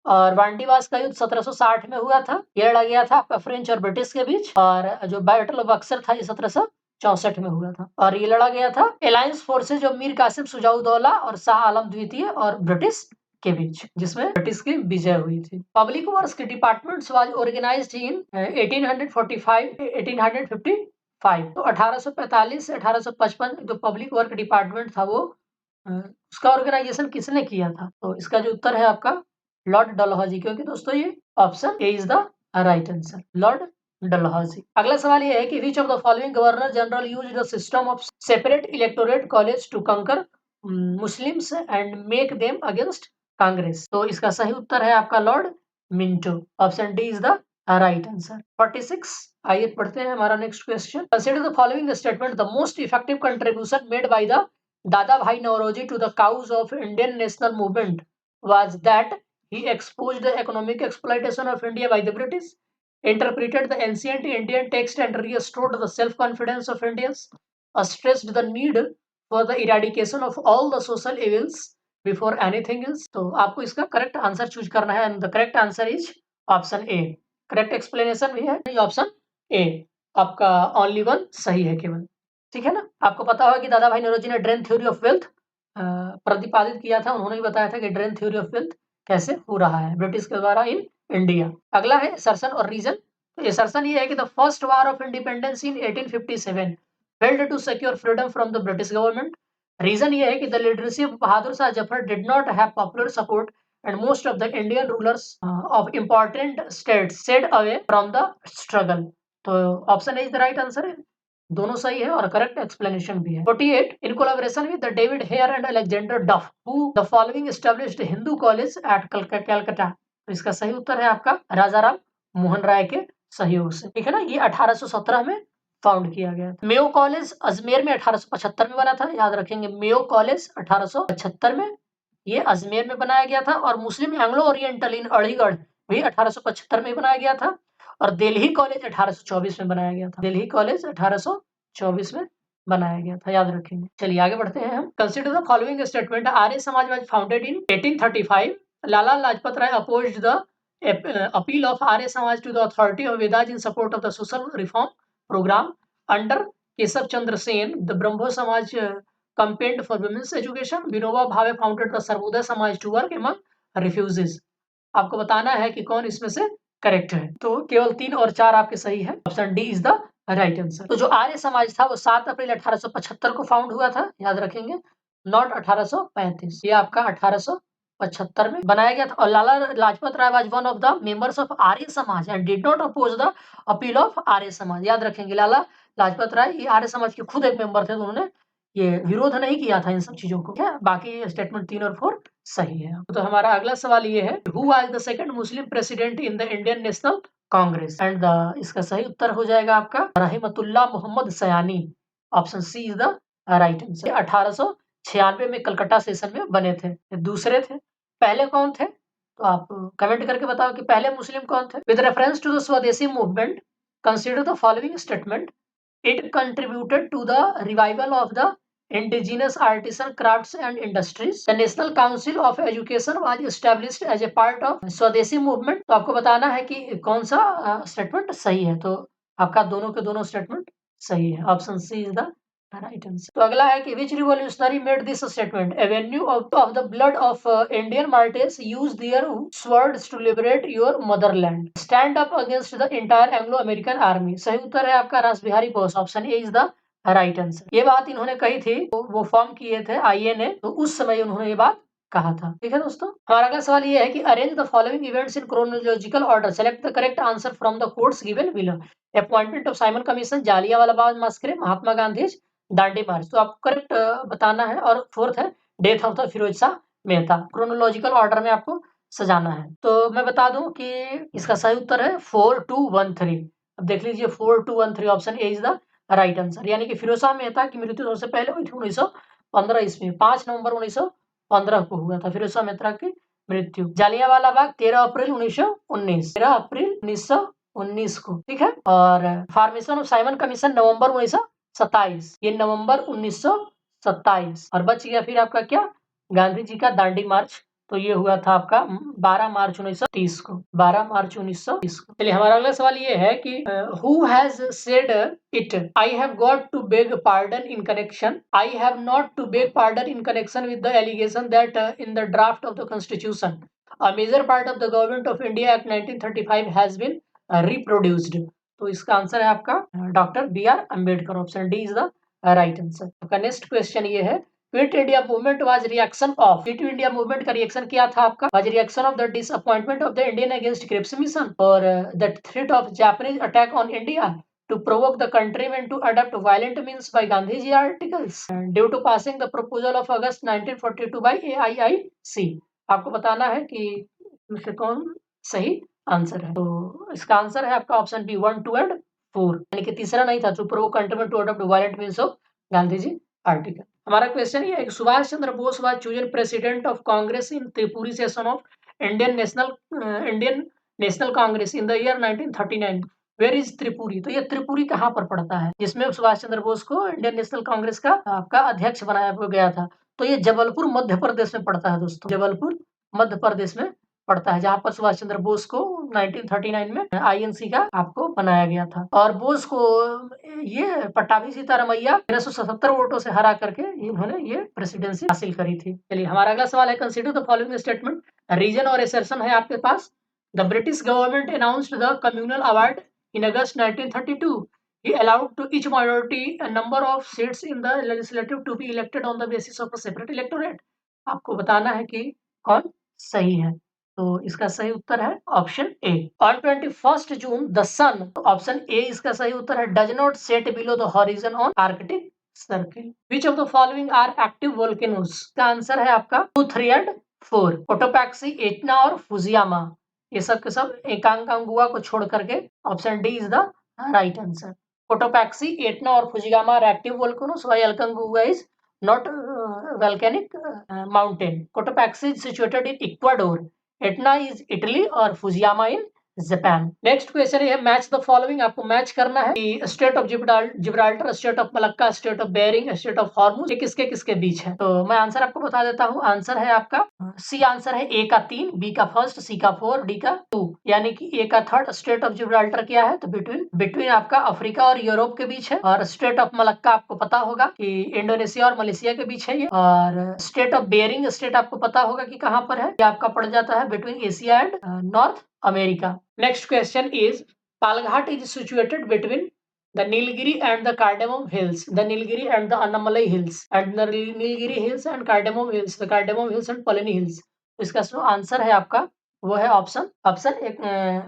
और वांडीवास का युद्ध 1760 में हुआ था। ये लड़ा गया था आपका फ्रेंच और ब्रिटिश के बीच। और जो बैटल ऑफ बक्सर था ये 1764 में हुआ था। और ये लड़ा गया था अलायंस फोर्सेज जो मीर कासिम सुजाउद्दौला और शाह आलम द्वितीय और ब्रिटिश के बीच, जिसमें ब्रिटिश की विजय हुई थी। पब्लिक वर्क्स के डिपार्टमेंट्स वाज ऑर्गेनाइज्ड इन 1845 1855। तो 1845 से 1855 जो पब्लिक वर्क डिपार्टमेंट था वो उसका ऑर्गेनाइजेशन किसने किया था, तो इसका जो उत्तर है आपका लॉर्ड डलहौजी, क्योंकि दोस्तों ये option A is the right answer, lord Dalhousie. अगला सवाल ये है कि which of the following governor general use the system of separate electorate college to conquer Muslims and make them against Congress. तो इसका सही उत्तर है आपका lord Minto. Option D is the right answer. 46। आइए पढ़ते हैं हमारा next question. Consider the following statement, the most effective contribution made by the दादा भाई Naoroji to the cause of Indian national movement was that he exposed the economic exploitation of India by the British, interpreted the ancient Indian text and restored the self-confidence of Indians, stressed the need for the eradication of all the social evils before anything else। तो आपको इसका correct answer choose करना है, the correct answer is option A. Correct explanation भी है option A, आपका only one सही है केवल, ठीक है ना। आपको पता होगा कि दादा भाई नौरोजी ने ड्रेन थ्योरी ऑफ वेल्थ प्रतिपादित किया था। उन्होंने भी बताया था कि ड्रेन थ्योरी ऑफ वेल्थ कैसे हो रहा है ब्रिटिश के द्वारा इन इंडिया। अगला है असर्शन और रीजन। तो असर्शन ये है कि the first war of independence in 1857 failed to secure freedom from the British government. Reason ये है कि the leadership Bahadur Shah Zafar did not have popular support and most of the Indian rulers of important states stayed away from the struggle। तो option A is the right answer है, दोनों सही है और correct explanation भी है। 48 in collaboration with the David Hare and Alexander Duff who the following established Hindu college at Calcutta. तो इसका सही उत्तर है आपका राजाराम मोहन राय के सहयोग से, ठीक है ना। ये 1817 में फाउंड किया गया था। मेयो कॉलेज अजमेर में 1875 में बना था, याद रखेंगे मेयो कॉलेज 1875 में ये अजमेर में बनाया गया था। और मुस्लिम एंग्लो ओरिएंटल इन अलीगढ़ भी 1875 में बनाया गया था। और दिल्ली कॉलेज 1824 में बनाया गया था। दिल्ली कॉलेज 1824 में बनाया गया था, याद रखेंगे। चलिए आगे बढ़ते हैं हम। Consider the following statement, Arya Samaj was founded in 1835। Lala Lajpat Rai opposed the appeal of Arya Samaj to the authority of Vedas in support of the social reform programme under Keshav Chandra Sen. The Brahmo Samaj campaigned for women's education। Vinoba Bhave founded the Sarvodaya समाज टू वर्क among refugees। आपको बताना है कि कौन इसमें से correct है, तो केवल 3 और 4 आपके सही है। Option D is the right answer. तो जो आर्य समाज था वो 7 अप्रैल 1875 को फाउंड हुआ था, याद रखेंगे, नॉट 1835। ये आपका 1875 75 में बनाया गया था और Lala Lajpat Rai was one of the members of Arya Samaj and did not oppose the appeal of Arya Samaj. याद रखेंगे, लाला लाजपत राय ये आर्य समाज के खुद एक मेंबर थे, तो उन्होंने ये विरोध नहीं किया था इन सब चीजों को। क्या बाकी स्टेटमेंट 3 और 4 सही है। तो हमारा अगला सवाल ये है, who was the second Muslim president in the Indian National Congress? And इसका सही उत्तर हो जाएगा आपका Rahimtullah Mohammad Sayani. Option C is the right answer. 1896 में कलकत्ता सेशन में बने थे। दूसरे थे, पहले कौन थे? तो आप कमेंट करके बताओ कि पहले मुस्लिम कौन थे। विद रेफरेंस टू द स्वदेशी movement consider the following statement. It contributed to the revival of the indigenous artisan crafts and industries. The National Council of Education was established as a part of स्वदेशी movement. तो आपको बताना है कि कौन सा statement सही है। तो आपका दोनों के दोनों स्टेटमेंट सही है। Option C is the right answer. तो अगला है कि which revolutionary made this statement? Avenge of the blood of Indian martyrs use their swords to liberate your motherland, stand up against the entire Anglo American army. सही उत्तर है आपका Rasbihari Bose. Option A is the right answer. ये बात इन्होंने कही थी, वो फॉर्म किए थे आईएनए, तो उस समय उन्होंने ये बात कहा था। ठीक है दोस्तों, हमारा अगला सवाल ये है कि arrange the following events in chronological order, select the correct answer from the codes given below. Appointment of Simon commission, Jallianwala Bagh massacre, Mahatma Gandhi Dandi march. तो आपको करेक्ट बताना है। और फोर्थ है death of the Firoz Shah Mehta. Chronological order में आपको सजाना है। तो मैं बता दूं कि इसका सही उत्तर है 4213। अब देख लीजिए 4213 option A is the right answer. यानी कि फिरोज शाह मेहता की मृत्यु सबसे पहले हुई थी 1915 ईस्वी में, 5 नवंबर 1915 को हुआ था फिरोज शाह मेहता की मृत्यु। जालियांवाला बाग 13 अप्रैल 1919, 13 अप्रैल 1919 को। ठीक है, और फॉर्मेशन ऑफ साइमन कमीशन नवंबर 1927, ये नवंबर 1927। और बच गया फिर आपका क्या, गांधी जी का दांडी मार्च, तो ये हुआ था आपका 12 मार्च 1930 को, 12 मार्च 1930 को। चलिए हमारा अगला सवाल ये है कि who has said it, I have got to beg pardon in connection, I have not to beg pardon in connection with the allegation that in the draft of the constitution a major part of the government of India act 1935 has been reproduced. तो इसका answer है आपका doctor B R Ambedkar. Option D is the right answer. आपका next question ये है, Quit India movement was reaction of, quit India movement का reaction क्या था आपका? Was reaction of the disappointment of the Indian against Cripps mission और the threat of Japanese attack on India to provoke the countrymen to adopt violent means by Gandhiji articles due to passing the proposal of August 1942 by AIIC। आपको बताना है कि इसमें कौन सही answer है। तो इसका आंसर है आपका ऑप्शन बी 1, 2 एंड 4, यानी कि तीसरा नहीं था, to provoke countrymen to adopt violent means of Gandhiji article. हमारा क्वेश्चन ये है, Subhash Chandra Bose was chosen president of Congress in Tripuri session of Indian National Congress in the year 1939। Where is Tripuri? तो ये त्रिपुरी कहाँ पर पड़ता है जिसमें सुभाष चंद्र बोस को इंडियन नेशनल कांग्रेस का आपका अध्यक्ष बनाया गया था? तो ये जबलपुर मध्य प्रदेश में पड़ता है दोस्तों, जबलपुर मध्य प्रदेश में पड़ता है, जहां पर सुभाष चंद्र बोस को 1939 में आईएनसी का आपको बनाया गया था। और बोस को ये पट्टाभी सीतारामैया 1377 वोटों से हरा करके इन्होंने ये प्रेसिडेंसी हासिल करी थी। चलिए हमारा अगला सवाल है, consider the following statement. Reason और एसर्शन है आपके पास। The British government announced the communal award in August 1932. He allowed to each minority a number of seats in the legislative to be elected on the basis of a separate electorate. आपको बताना है कि कौन सही है। तो इसका सही उत्तर है option A. On 21st June the sun, option A इसका सही उत्तर है, does not set below the horizon on Arctic Circle. Which of the following are active volcanoes? का आंसर है आपका 2, 3 and 4, कोटोपैक्सी, एटना और फुजियामा। ये सब के सब एकांकांगुआ को छोड़ करके option D is the right answer. Cotopaxi, Etna और Fujiyama are active volcanoes while Aconcagua is not volcanic mountain. Cotopaxi is situated in Ecuador, Etna is Italy और Fujiyama in Japan. Next question है, match the following. आपको match करना है कि state of Gibraltar, state of Malacca, strait of Bering, strait of Hormuz, ये किसके किसके बीच है? तो मैं आंसर आपको बता देता हूँ। आंसर है आपका सी, आंसर है ए का 3, बी का फर्स्ट, सी का 4, डी का 2, यानी कि ए का थर्ड। स्टेट ऑफ जिब्राल्टर क्या है? तो बिटवीन आपका अफ्रीका और यूरोप के बीच है। और स्टेट ऑफ मलक्का आपको पता होगा कि इंडोनेशिया और मलेशिया के बीच है ये। और स्टेट ऑफ बेरिंग स्टेट आपको पता होगा कि कहाँ पर है, ये आपका पड़ जाता है between Asia and north America. Next question is, Palghat is situated between the Nilgiri and the Cardamom Hills, the Nilgiri and the Annamalai Hills, and the Nilgiri Hills and Cardamom Hills, the Cardamom Hills and Palani Hills. इसका जो answer है आपका वो है option एक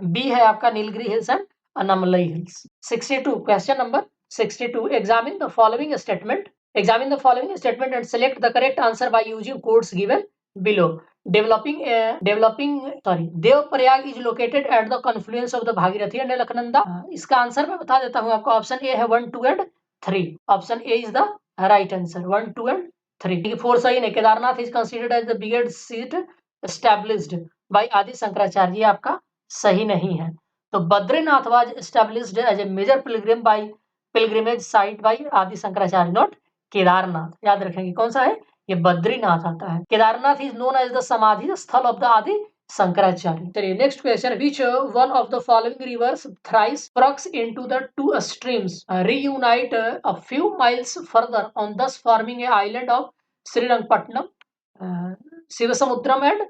B है आपका, Nilgiri hills and Anamalai hills. 62 question number 62 examine the following statement and select the correct answer by using codes given below. Devprayag is located at the confluence of the Bhagirathi and Alaknanda. इसका आंसर मैं बता देता हूँ आपको, ऑप्शन ए है 1, 2 and 3। Option A is the right answer, 1, 2 and 3। 4 सही नहीं। Kedarnath is considered as the biggest seat established by आदि शंकराचार्य, ये आपका सही नहीं है। तो Badrinath was established as a major pilgrimage site by आदि शंकराचार्य, नॉट केदारनाथ। याद रखेंगे कौन सा है, ये बद्रीनाथ आता है। Kedarnath is known as the samadhi sthal of the Adi Shankaracharya. चलिए next question, which one of the following rivers thrice cross into the two streams reunite a few miles further on thus forming a island of Srirangapatnam, Shivasamudram and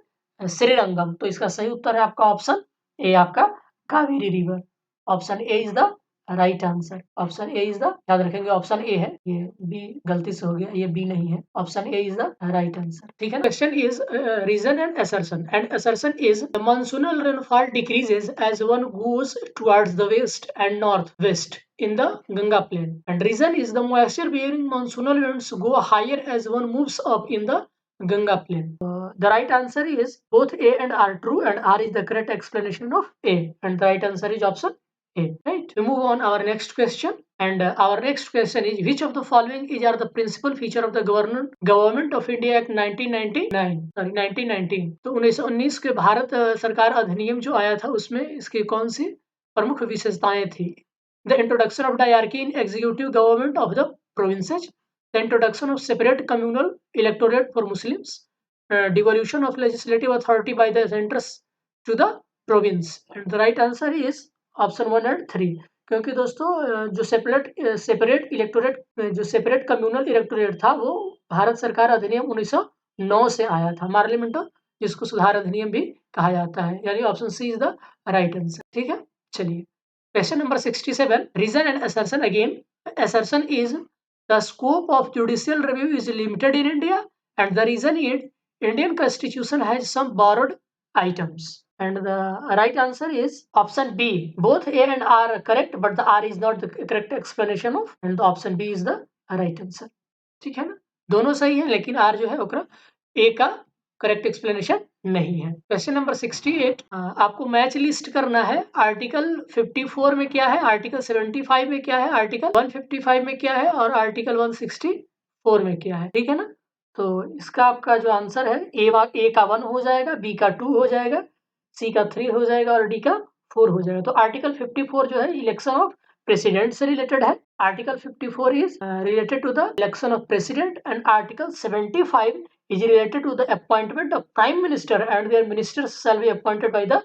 Srirangam. तो इसका सही उत्तर है आपका option A, आपका Kaveri river. Option A is the right answer. Option A is the, याद रखेंगे option A है, ये बी गलती से हो गया, ये बी नहीं है। Option A is the right answer, ठीक है। Question is reason and assertion is the monsoonal rainfall decreases as one goes towards the west and north west in the Ganga plain, and reason is the moisture bearing monsoonal winds go higher as one moves up in the Ganga plain. The right answer is both A and R true, and R is the correct explanation of A, and the right answer is option A. Right. We move on our next question, and our next question is which of the following are the principal feature of the Government of India Act 1919? तो 1919 के भारत सरकार अधिनियम जो आया था उसमें इसकी कौन सी प्रमुख विशेषताएं थी? The introduction of diarchy in executive government of the provinces, the introduction of separate communal electorate for Muslims, devolution of legislative authority by the centers to the province, and the right answer is option 1 and 3। क्योंकि दोस्तों जो separate electorate, जो separate communal electorate था वो भारत सरकार अधिनियम 1909 से आया था, पार्लियामेंट जिसको सुधार अधिनियम भी कहा जाता है, यानी option C is the right answer, ठीक है। चलिए question number 67, reason and assertion. Again, assertion is the scope of judicial review is limited in India, and the reason is Indian constitution has some borrowed items, and the right answer is option B. Both A and R are correct, but the R is not the correct explanation of, and the option B is the right answer, ठीक है ना। दोनों सही है लेकिन R जो है ओकरा A का करेक्ट एक्सप्लेनेशन नहीं है। क्वेश्चन नंबर 68, आपको मैच लिस्ट करना है। आर्टिकल 54 में क्या है, आर्टिकल 75 में क्या है, आर्टिकल 155 में क्या है और आर्टिकल 164 में क्या है, ठीक है ना। तो इसका आपका जो आंसर है ए का 1 हो जाएगा, बी का 2 हो जाएगा, सी का 3 हो जाएगा और डी का 4 हो जाएगा। तो आर्टिकल 54 जो है इलेक्शन ऑफ प्रेसिडेंट से रिलेटेड है। Article 54 is related to the election of president, and article 75 is related to the appointment of prime minister, and their ministers shall be appointed by the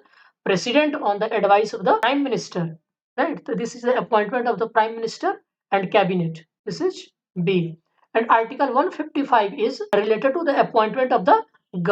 president on the advice of the prime minister, right? So this is the appointment of the prime minister and cabinet, this is B. And article 155 is related to the appointment of the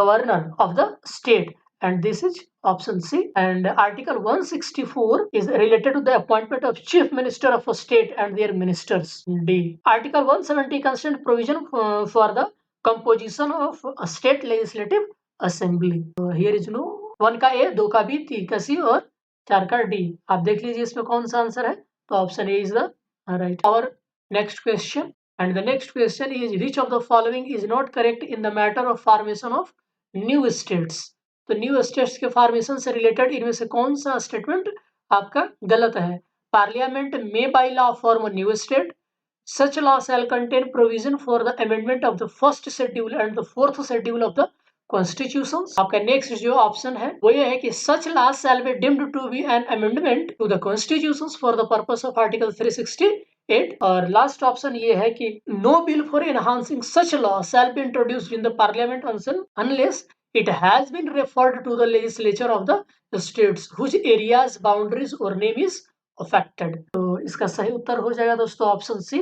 governor of the state, and this is option C. And article 164 is related to the appointment of chief minister of a state and their ministers, D. Article 170 contains provision for the composition of a state legislative assembly. So here is no 1 का A, 2 का B, 3 का C और 4 का D। आप देख लीजिए इसमें कौन सा आंसर है, तो option A is the right। Our next question, and the next question is which of the following is not correct in the matter of formation of new states? तो न्यू स्टेट्स के formation से related इनमें से कौन सा statement आपका गलत है? पार्लियामेंट में by law form a new state, such law shall contain provision for the amendment of the first schedule and the fourth schedule of the constitutions। आपका नेक्स्ट जो ऑप्शन है वो ये है कि such law shall be deemed to be an amendment to the constitutions for the purpose of article 368, और last option ये है कि no bill for enhancing such law shall be introduced in the parliament unless it has been referred to the legislature of the states whose areas, boundaries or name is affected। तो इसका सही उत्तर हो जाएगा दोस्तों option C,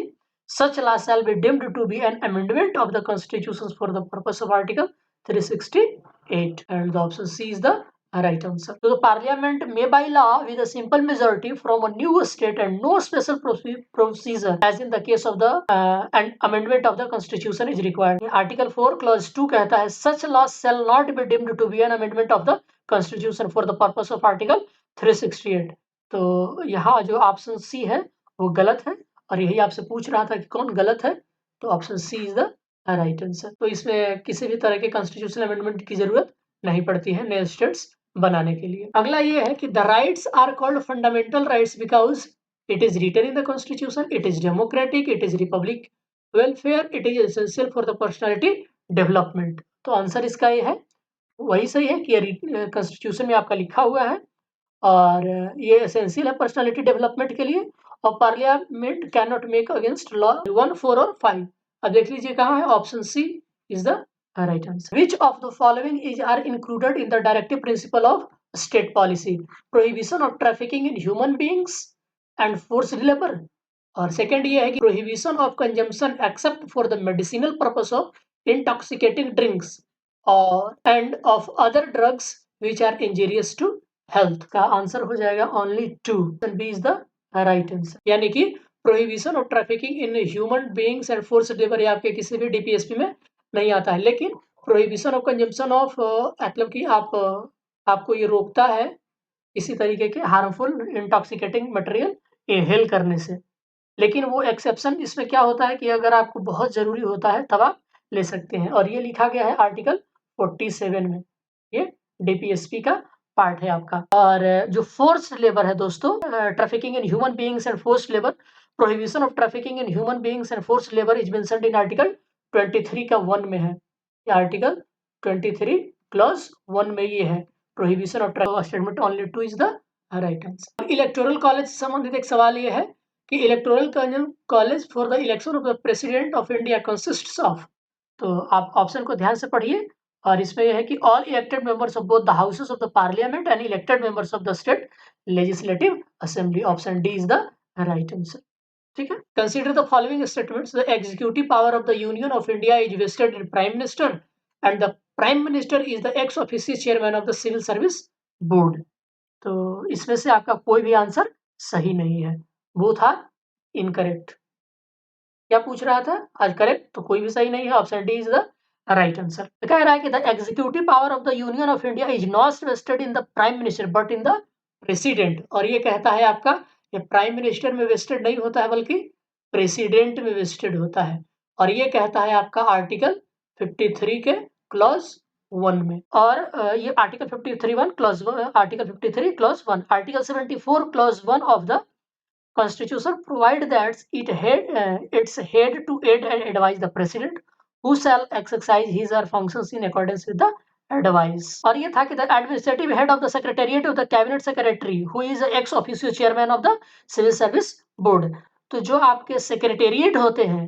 such law shall be deemed to be an amendment of the constitutions for the purpose of article 368, and the option C is the right answer. So the parliament may by law with a simple majority from a new state and no special procedure as in the case of the amendment of the constitution is required. Article 4 clause 2 कहता है such laws shall not be deemed to be an amendment of the constitution for the purpose of article 368. तो यहाँ जो option C है वो गलत है और यही आपसे पूछ रहा था कि कौन गलत है, तो option C is the right answer. तो इसमें किसी भी तरह के कॉन्स्टिट्यूशनल अमेंडमेंट की जरूरत नहीं पड़ती है नए स्टेट्स बनाने के लिए। अगला ये है कि the rights are called fundamental rights because it is written in the constitution, it is democratic, it is republic welfare, it is essential for the personality development. तो आंसर इसका ये है, वही सही है कि ये कॉन्स्टिट्यूशन में आपका लिखा हुआ है और ये एसेंशियल है पर्सनैलिटी डेवलपमेंट के लिए और parliament can not make against law 1, 4 और 5। अब देख लीजिए कहाँ है, option C is the right answer. Which of the following are included in the directive principle of state policy? Prohibition of trafficking in human beings and forced labor. और second ये है कि prohibition of consumption except for the medicinal purpose of intoxicating drinks और and of other drugs which are injurious to health. का answer हो जाएगा only 2. B is the right answer. यानी कि prohibition of trafficking in human beings and forced labor ये आपके किसी भी DPSP में नहीं आता है, लेकिन प्रोहिबिशन ऑफ कंजम्पशन ऑफ मतलब कि आपको ये रोकता है इसी तरीके के हार्मफुल इंटॉक्सिकेटिंग मटेरियल इनहेल करने से। लेकिन वो एक्सेप्शन इसमें क्या होता है कि अगर आपको बहुत जरूरी होता है तब आप ले सकते हैं और ये लिखा गया है आर्टिकल 47 में, ये डीपीएसपी का पार्ट है आपका। और जो फोर्स्ड लेबर है दोस्तों, trafficking in human beings and forced labour, prohibition of trafficking in human beings and forced labour is mentioned in article 23 का 1 में है। ये आर्टिकल 23 क्लॉज 1 में ये है prohibition of statement only 2 is the right answer. Electoral college से संबंधित एक सवाल ये है कि electoral college for the election of the president of India consists of, तो आप ऑप्शन को ध्यान से पढ़िए और इसमें यह है कि all elected members of both the houses of the parliament and elected members of the state legislative assembly. Option D is the right answer. ठीक है, consider the following statements, the executive power of the union of India is vested in prime minister and the prime minister is the ex official chairman of the civil service board. तो इसमें से आपका कोई भी answer सही नहीं है, both are incorrect. क्या पूछ रहा था आज, करेक्ट, तो कोई भी सही नहीं है, option D is the right answer. कह रहा है कि the executive power of the union of India is not vested in the prime minister but in the president, और ये कहता है आपका ये प्राइम मिनिस्टर में वेस्टेड नहीं होता है बल्कि प्रेसिडेंट में वेस्टेड होता है, और ये कहता है आपका आर्टिकल 53 के क्लॉज 1 में। और ये article 53 clause 1, article 53 clause 1, article 74 clause 1 of the Constitution provide that its head to aid and advise the president who shall exercise his or functions in accordance with the advice। और ये था कि the administrative head of the secretariat of the cabinet secretary who is ex officio chairman of the civil service board। तो जो आपके secretariat होते हैं,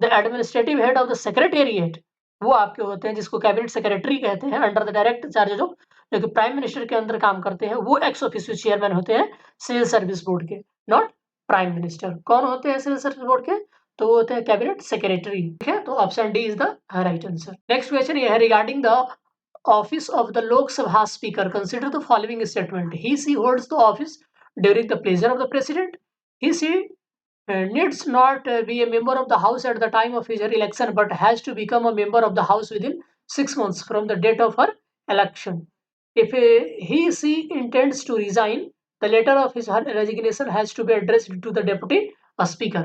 the administrative head of the secretariat वो आपके होते हैं जिसको कैबिनेट सेक्रेटरी कहते हैं, under the direct charge of, जो कि प्राइम मिनिस्टर के अंदर काम करते हैं, वो एक्स ऑफिशियो चेयरमैन होते हैं सिविल सर्विस बोर्ड के, नॉट प्राइम मिनिस्टर। कौन होते हैं सिविल सर्विस बोर्ड के, तो वो होते हैं कैबिनेट सेक्रेटरी। ठीक है, तो option D is the right answer. Next question ये है regarding the office of the Lok Sabha speaker, consider the following statement, he she holds the office during the pleasure of the president, he she needs not be a member of the house at the time of his election but has to become a member of the house within 6 months from the date of her election. If he she intends to resign, the letter of his her resignation has to be addressed to the deputy speaker।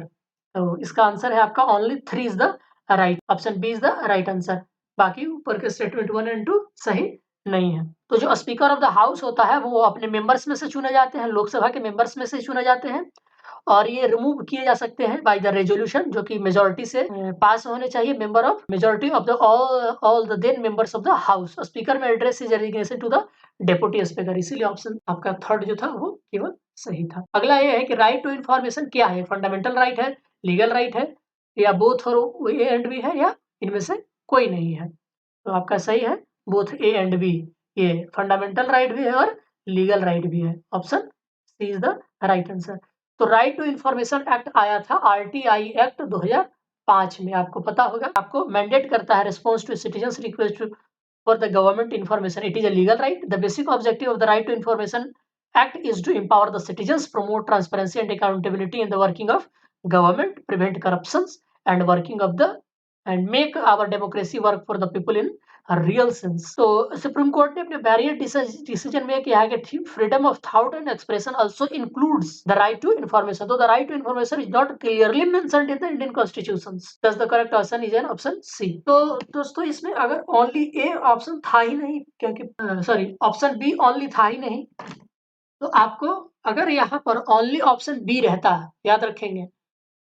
तो इसका answer है आपका only 3 is the right, option B is the right answer। बाकी ऊपर के statement 1 and 2 सही नहीं है। तो जो स्पीकर ऑफ द हाउस होता है वो अपने मेंबर्स में से चुने जाते हैं, लोकसभा के मेंबर्स में से चुने जाते हैं, और ये रिमूव किए जा सकते हैं बाय द रेजोल्यूशन, जो कि मेजॉरिटी से पास होने चाहिए, member of majority of the all the then members of the house. Speaker में address is resignation to the deputy speaker, इसीलिए ऑप्शन आपका थर्ड जो था वो केवल सही था। अगला ये है कि राइट टू इन्फॉर्मेशन क्या है, फंडामेंटल राइट है, लीगल राइट है, या बोथ और ए एंड बी है, या इनमें से कोई नहीं है। तो आपका सही है बोथ ए एंड बी, ये फंडामेंटल राइट भी है और लीगल राइट भी है, option C is the right answer. तो राइट टू इन्फॉर्मेशन एक्ट आया था आरटीआई एक्ट 2005 में, आपको पता होगा, आपको मैंडेट करता है response to citizens request for the government information. It is a legal right. The basic objective of the Right to Information Act is to empower the citizens, promote transparency and accountability in the working of government, prevent corruptions, and make our democracy work for the people in a real sense. तो supreme court ने अपने barrier decision में किया है कि freedom of thought and expression also includes the right to information. So the right to information is not clearly mentioned in the Indian constitutions. Thus the correct option is an option C. तो दोस्तों इसमें अगर only A option था ही नहीं, क्योंकि sorry option B only था ही नहीं, तो आपको अगर यहाँ पर ओनली ऑप्शन बी रहता, याद रखेंगे,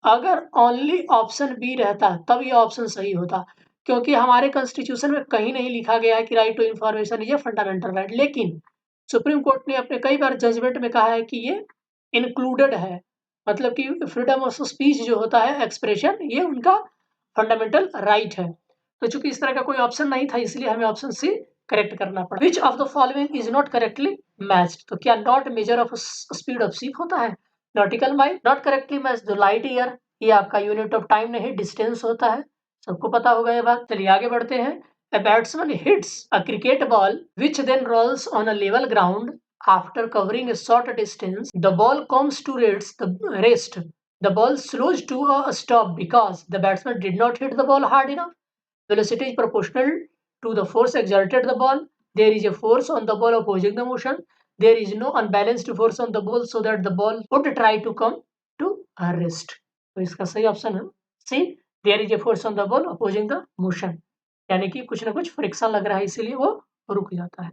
अगर ओनली ऑप्शन बी रहता तब ये ऑप्शन सही होता, क्योंकि हमारे कॉन्स्टिट्यूशन में कहीं नहीं लिखा गया है कि right to information is a fundamental right, लेकिन सुप्रीम कोर्ट ने अपने कई बार जजमेंट में कहा है कि ये इंक्लूडेड है, मतलब कि फ्रीडम ऑफ स्पीच जो होता है, एक्सप्रेशन, ये उनका फंडामेंटल राइट है। तो चूंकि इस तरह का कोई ऑप्शन नहीं था, इसलिए हमें ऑप्शन सी करेक्ट करना पड़ा। विच of the following is not correctly matched, तो क्या not measure of speed of sheep होता है? Nautical mile not correctly match the light year, ये आपका यूनिट ऑफ टाइम नहीं डिस्टेंस होता है, सबको पता होगा ये बात। चलिए आगे बढ़ते हैं। A batsman hits a cricket ball which then rolls on a level ground after covering a short distance. The ball comes to rest. The ball slows to a stop because the batsman did not hit the ball hard enough. Velocity is proportional to the force exerted the ball. There is a force on the ball opposing the motion. There is no unbalanced force on the ball so that the ball would try to come to a rest. तो इसका सही option है C, there is a force on the ball opposing the motion, यानी कि कुछ ना कुछ friction लग रहा है इसीलिए वो रुक जाता है।